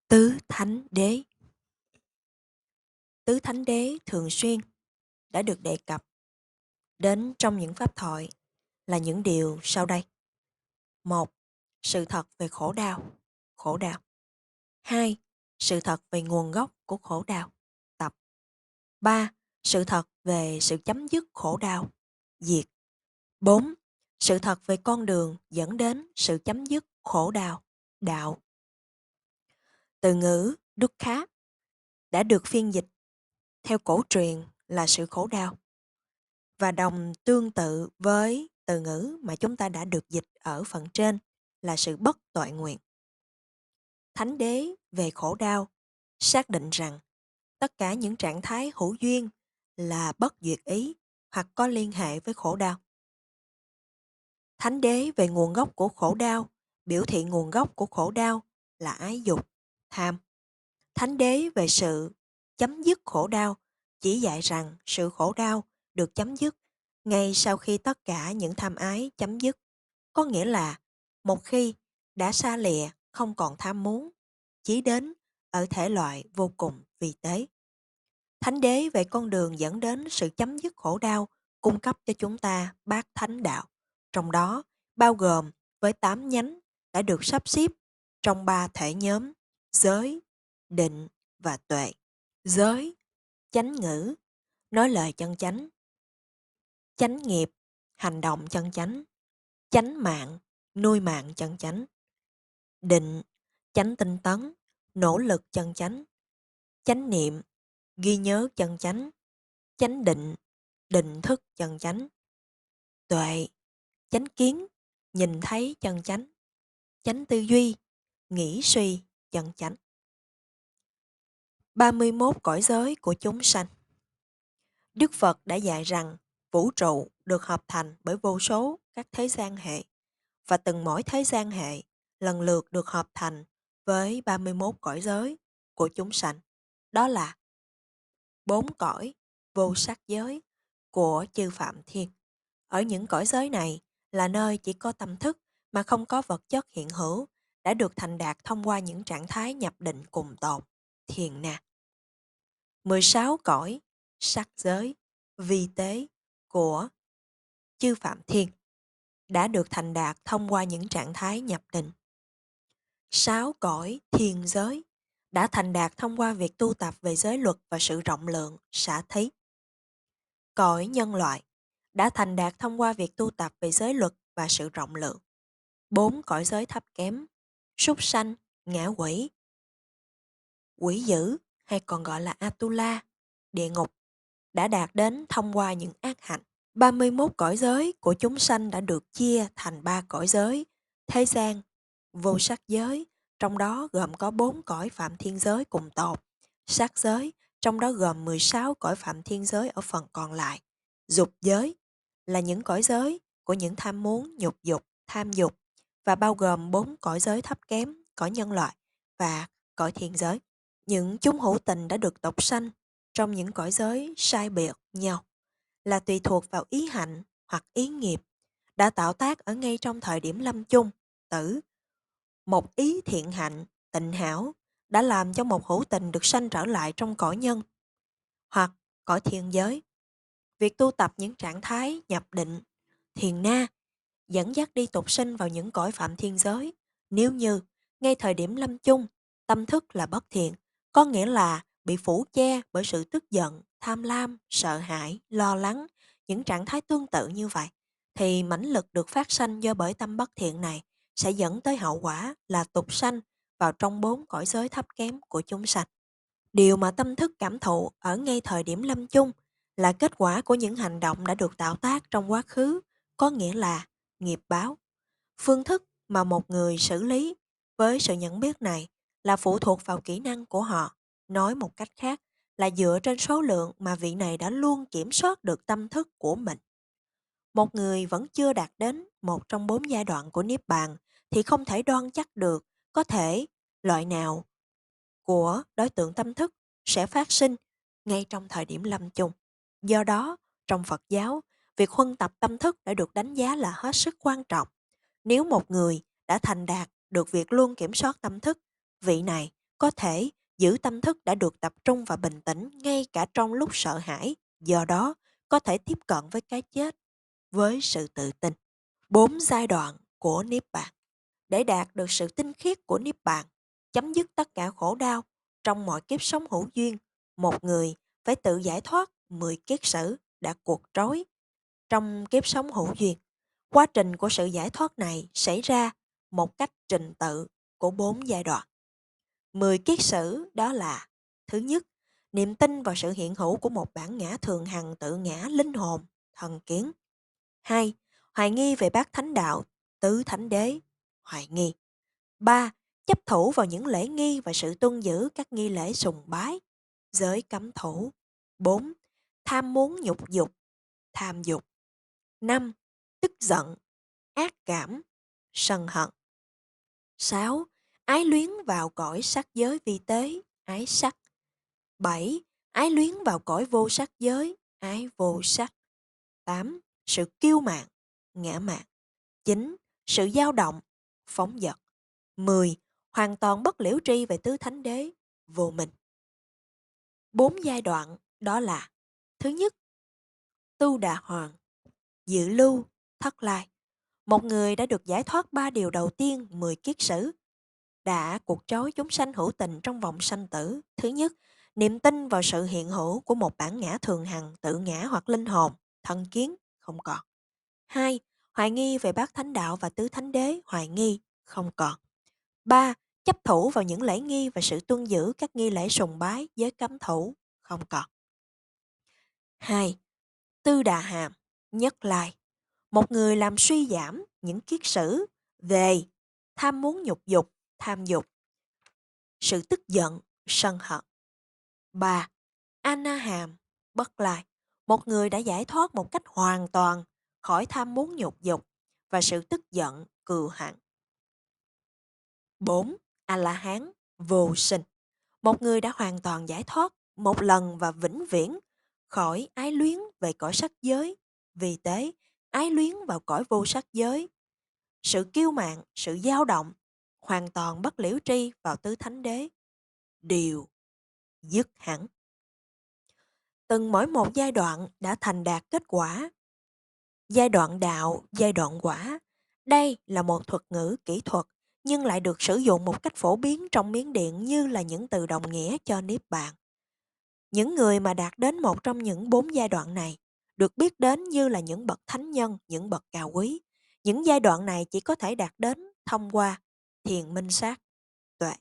Tứ Thánh Đế. Tứ Thánh Đế thường xuyên đã được đề cập đến trong những pháp thoại là những điều sau đây. Một, sự thật về khổ đau. Khổ đau. 2. Sự thật về nguồn gốc của khổ đau. Tập. 3. Sự thật về sự chấm dứt khổ đau. Diệt. 4. Sự thật về con đường dẫn đến sự chấm dứt khổ đau. Đạo. Từ ngữ Dukkha đã được phiên dịch theo cổ truyền là sự khổ đau và đồng tương tự với từ ngữ mà chúng ta đã được dịch ở phần trên là sự bất toại nguyện. Thánh đế về khổ đau xác định rằng tất cả những trạng thái hữu duyên là bất duyệt ý hoặc có liên hệ với khổ đau. Thánh đế về nguồn gốc của khổ đau biểu thị nguồn gốc của khổ đau là ái dục, tham. Thánh đế về sự chấm dứt khổ đau chỉ dạy rằng sự khổ đau được chấm dứt ngay sau khi tất cả những tham ái chấm dứt. Có nghĩa là một khi đã xa lìa không còn tham muốn, chí đến ở thể loại vô cùng vi tế. Thánh đế về con đường dẫn đến sự chấm dứt khổ đau cung cấp cho chúng ta bát thánh đạo, trong đó bao gồm với 8 nhánh đã được sắp xếp trong 3 thể nhóm: giới, định và tuệ. Giới, chánh ngữ, nói lời chân chánh; chánh nghiệp, hành động chân chánh; chánh mạng, nuôi mạng chân chánh; định, chánh tinh tấn, nỗ lực chân chánh; chánh niệm, ghi nhớ chân chánh; chánh định, định thức chân chánh; tuệ, chánh kiến, nhìn thấy chân chánh; chánh tư duy, nghĩ suy chân chánh. 31 cõi giới của chúng sanh. Đức Phật đã dạy rằng vũ trụ được hợp thành bởi vô số các thế gian hệ và từng mỗi thế gian hệ lần lượt được hợp thành với 31 cõi giới của chúng sanh. Đó là 4 cõi vô sắc giới của chư Phạm Thiên. Ở những cõi giới này là nơi chỉ có tâm thức mà không có vật chất hiện hữu đã được thành đạt thông qua những trạng thái nhập định cùng tột, thiền na. 16 cõi sắc giới vi tế của chư Phạm Thiên đã được thành đạt thông qua những trạng thái nhập định. 6 cõi thiên giới đã thành đạt thông qua việc tu tập về giới luật và sự rộng lượng, xả thí. Cõi nhân loại đã thành đạt thông qua việc tu tập về giới luật và sự rộng lượng. 4 cõi giới thấp kém, súc sanh, ngạ quỷ, quỷ dữ hay còn gọi là Atula, địa ngục, đã đạt đến thông qua những ác hạnh. 31 cõi giới của chúng sanh đã được chia thành 3 cõi giới: thế gian, vô sắc giới, trong đó gồm có 4 cõi phạm thiên giới cùng tột; sắc giới, trong đó gồm 16 cõi phạm thiên giới ở phần còn lại; dục giới là những cõi giới của những tham muốn, nhục dục, tham dục và bao gồm 4 cõi giới thấp kém, cõi nhân loại và cõi thiên giới. Những chúng hữu tình đã được tộc sanh trong những cõi giới sai biệt nhau là tùy thuộc vào ý hạnh hoặc ý nghiệp đã tạo tác ở ngay trong thời điểm lâm chung, tử. Một ý thiện hạnh, tịnh hảo đã làm cho một hữu tình được sanh trở lại trong cõi nhân hoặc cõi thiên giới. Việc tu tập những trạng thái nhập định, thiền na dẫn dắt đi tục sinh vào những cõi phạm thiên giới. Nếu như ngay thời điểm lâm chung tâm thức là bất thiện, có nghĩa là bị phủ che bởi sự tức giận, tham lam, sợ hãi, lo lắng, những trạng thái tương tự như vậy, thì mãnh lực được phát sanh do bởi tâm bất thiện này sẽ dẫn tới hậu quả là tục sanh vào trong 4 cõi giới thấp kém của chúng sanh. Điều mà tâm thức cảm thụ ở ngay thời điểm lâm chung là kết quả của những hành động đã được tạo tác trong quá khứ, có nghĩa là nghiệp báo. Phương thức mà một người xử lý với sự nhận biết này là phụ thuộc vào kỹ năng của họ. Nói một cách khác là dựa trên số lượng mà vị này đã luôn kiểm soát được tâm thức của mình. Một người vẫn chưa đạt đến một trong 4 giai đoạn của Niết Bàn thì không thể đoan chắc được có thể loại nào của đối tượng tâm thức sẽ phát sinh ngay trong thời điểm lâm chung. Do đó, trong Phật giáo, việc huân tập tâm thức đã được đánh giá là hết sức quan trọng. Nếu một người đã thành đạt được việc luôn kiểm soát tâm thức, vị này có thể giữ tâm thức đã được tập trung và bình tĩnh ngay cả trong lúc sợ hãi, do đó có thể tiếp cận với cái chết với sự tự tin. 4 giai đoạn của Niết Bàn. Để đạt được sự tinh khiết của Niết Bàn, chấm dứt tất cả khổ đau trong mọi kiếp sống hữu duyên, một người phải tự giải thoát 10 kiết sử đã cuộc trói trong kiếp sống hữu duyên. Quá trình của sự giải thoát này xảy ra một cách trình tự của 4 giai đoạn. 10 kiết sử đó là: thứ nhất, niềm tin vào sự hiện hữu của một bản ngã thường hằng tự ngã linh hồn, thần kiến. 2. Hoài nghi về bát thánh đạo, tứ thánh đế, hoài nghi. 3. Chấp thủ vào những lễ nghi và sự tuân giữ các nghi lễ sùng bái, giới cấm thủ. 4. Tham muốn nhục dục, tham dục. 5. Tức giận, ác cảm, sân hận. 6. Ái luyến vào cõi sắc giới vi tế, ái sắc. 7. Ái luyến vào cõi vô sắc giới, ái vô sắc. 8. Sự kiêu mạn, ngã mạn. 9. Sự dao động, phóng dật. 10. Hoàn toàn bất liễu tri về tứ thánh đế, vô minh. 4 giai đoạn đó là: thứ nhất, tu đà hoàng, dự lưu, thất lai. Một người đã được giải thoát 3 điều đầu tiên 10 kiết sử, đã cuộc trói chúng sanh hữu tình trong vòng sanh tử. Thứ nhất, niềm tin vào sự hiện hữu của một bản ngã thường hằng, tự ngã hoặc linh hồn, thân kiến, không còn. 2. Hoài nghi về bát thánh đạo và tứ thánh đế, hoài nghi, không còn. 3. Chấp thủ vào những lễ nghi và sự tuân giữ các nghi lễ sùng bái, giới cấm thủ, không còn. 2. Tư đà hàm, nhất lai. Một người làm suy giảm những kiết sử về tham muốn nhục dục, tham dục, sự tức giận, sân hận. 3. Ana hàm, bất lai. Một người đã giải thoát một cách hoàn toàn khỏi tham muốn nhục dục và sự tức giận, cừu hận. 4. A-la-hán, vô sinh. Một người đã hoàn toàn giải thoát một lần và vĩnh viễn khỏi ái luyến về cõi sắc giới, vì tế, ái luyến vào cõi vô sắc giới, sự kiêu mạn, sự dao động, hoàn toàn bất liễu tri vào tứ thánh đế, đều dứt hẳn. Từng mỗi một giai đoạn đã thành đạt kết quả. Giai đoạn đạo, giai đoạn quả. Đây là một thuật ngữ kỹ thuật nhưng lại được sử dụng một cách phổ biến trong Miến Điện như là những từ đồng nghĩa cho Niết Bàn. Những người mà đạt đến một trong những 4 giai đoạn này được biết đến như là những bậc thánh nhân, những bậc cao quý. Những giai đoạn này chỉ có thể đạt đến thông qua thiền minh sát, tuệ.